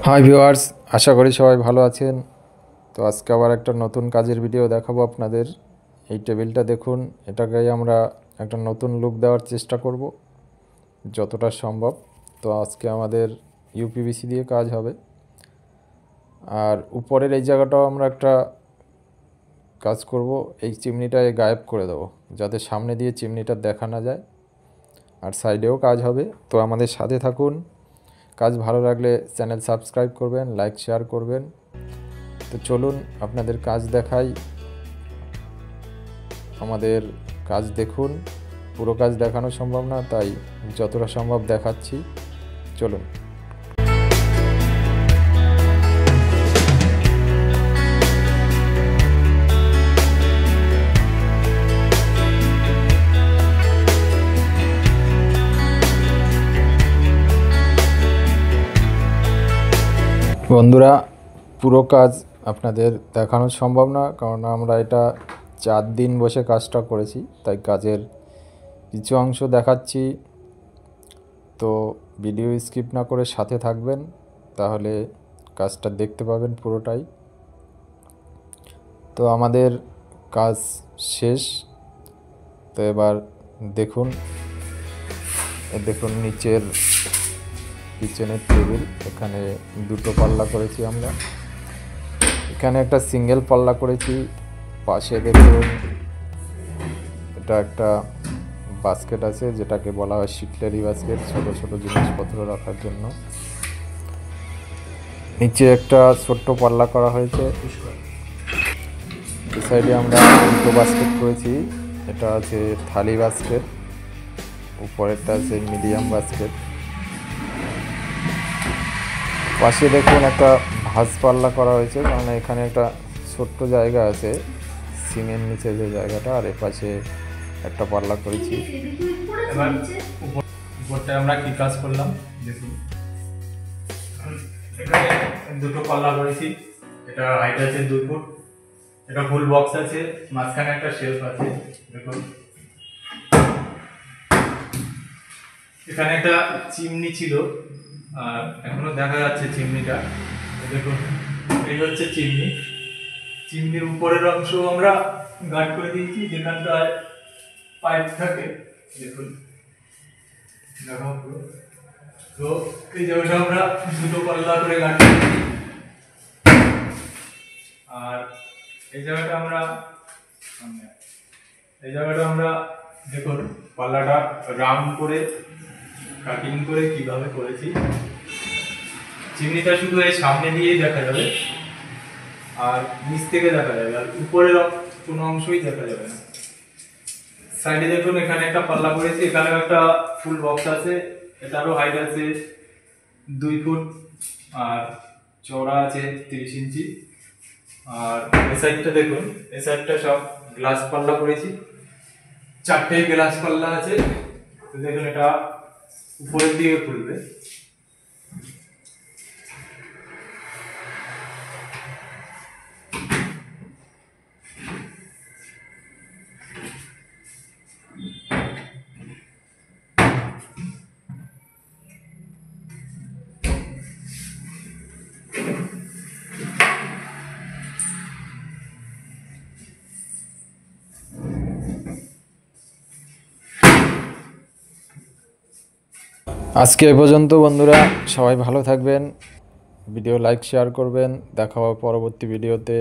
Hi viewers, আশা করি সবাই ভালো আছেন। তো আজকে আবার একটা নতুন কাজের ভিডিও দেখাবো আপনাদের। এই টেবিলটা দেখুন, এটাকে আমরা একটা নতুন লুক দেওয়ার চেষ্টা করব যতটা সম্ভব। তো আজকে আমাদের ইউপিভিসি দিয়ে কাজ হবে, আর উপরের এই জায়গাটাও আমরা একটা কাজ করব। এই চিমনিটায় গায়েব করে দেবো যাতে সামনে দিয়ে চিমনিটা দেখা না যায়, আর সাইডেও কাজ হবে। তো আমাদের সাথে থাকুন। কাজ ভালো লাগলে চ্যানেল সাবস্ক্রাইব করবেন, লাইক শেয়ার করবেন। তো চলুন আপনাদের কাজ দেখাই। আমাদের কাজ দেখুন। পুরো কাজ দেখানো সম্ভব না, তাই যতটা সম্ভব দেখাচ্ছি। চলুন। বন্ধুরা, পুরো কাজ আপনাদের দেখানো সম্ভব না, কারণ আমরা এটা 4 দিন বসে কাজটা করেছি, তাই কাজের কিছু অংশ দেখাচ্ছি। তো ভিডিও স্কিপ না করে সাথে থাকবেন, তাহলে কাজটা দেখতে পাবেন পুরোটাই। তো আমাদের কাজ শেষ। তো এবার দেখুন, দেখুন নিচের কিচেনের টেবিল, এখানে দুটো পাল্লা করেছি আমরা। এখানে একটা সিঙ্গেল পাল্লা করেছি। পাশে দেখুন এটা একটা বাস্কেট আছে, যেটাকে বলা হয় শিটলারি বাস্কেট, ছোট ছোট জিনিসপত্র রাখার জন্য। নিচে একটা ছোট্ট পাল্লা করা হয়েছে। এই সাইডে আমরা দুটো বাস্কেট করেছি। এটা আছে থালি বাস্কেট, উপরেরটা আছে মিডিয়াম বাস্কেট। পাশে দেখুন একটা ভাঁজ পাল্লা করা হয়েছে, কারণ এখানে একটা ছোট্ট জায়গা আছে সিমের নিচে যে জায়গাটা, আর এপাশে একটা পাল্লা করেছি। এবার উপরটা আমরা কি কাজ করলাম দেখুন। এখানে দুটো পাল্লা করেছি। এটা হাইট আছে 2 ফুট। এটা ফুল বক্স আছে, মাঝখানে একটা শেলফ আছে দেখুন। এখানে একটা চিমনি ছিল, আর এখনো দেখা যাচ্ছে চিমনিটা দেখুন। এই হচ্ছে চিমনি। চিমনির উপরের অংশ আমরা গার্ড করে দিয়েছি, যেখানটায় পাইপ থাকে দেখুন। দেখো, তো এই জায়গাটা আমরা দুটো পাল্লা করে গার্ড করি। আর এই জায়গাটা আমরা দেখুন পাল্লাটা রাউন্ড করে কাটিং করে কিভাবে করেছি। চিমনিটা শুধু এই সামনে দিয়েই দেখা যাবে, আর নিচ থেকে দেখা যাবে, আর উপরের কোনো অংশই দেখা যাবে না। সাইডে দেখুন এখানে একটা পাল্লা করেছি, এখানেও একটা ফুল বক্স আছে। এটারও হাইট আছে 2 ফুট, আর চওড়া আছে 30 ইঞ্চি। আর এই সাইডটা দেখুন, এই সাইডটা সব গ্লাস পাল্লা করেছি। 4টে গ্লাস পাল্লা আছে। তো দেখুন এটা উপরের দিকে খুলবে। আজকে এ পর্যন্ত বন্ধুরা, সবাই ভালো থাকবেন। ভিডিও লাইক শেয়ার করবেন। দেখা হবে পরবর্তী ভিডিওতে।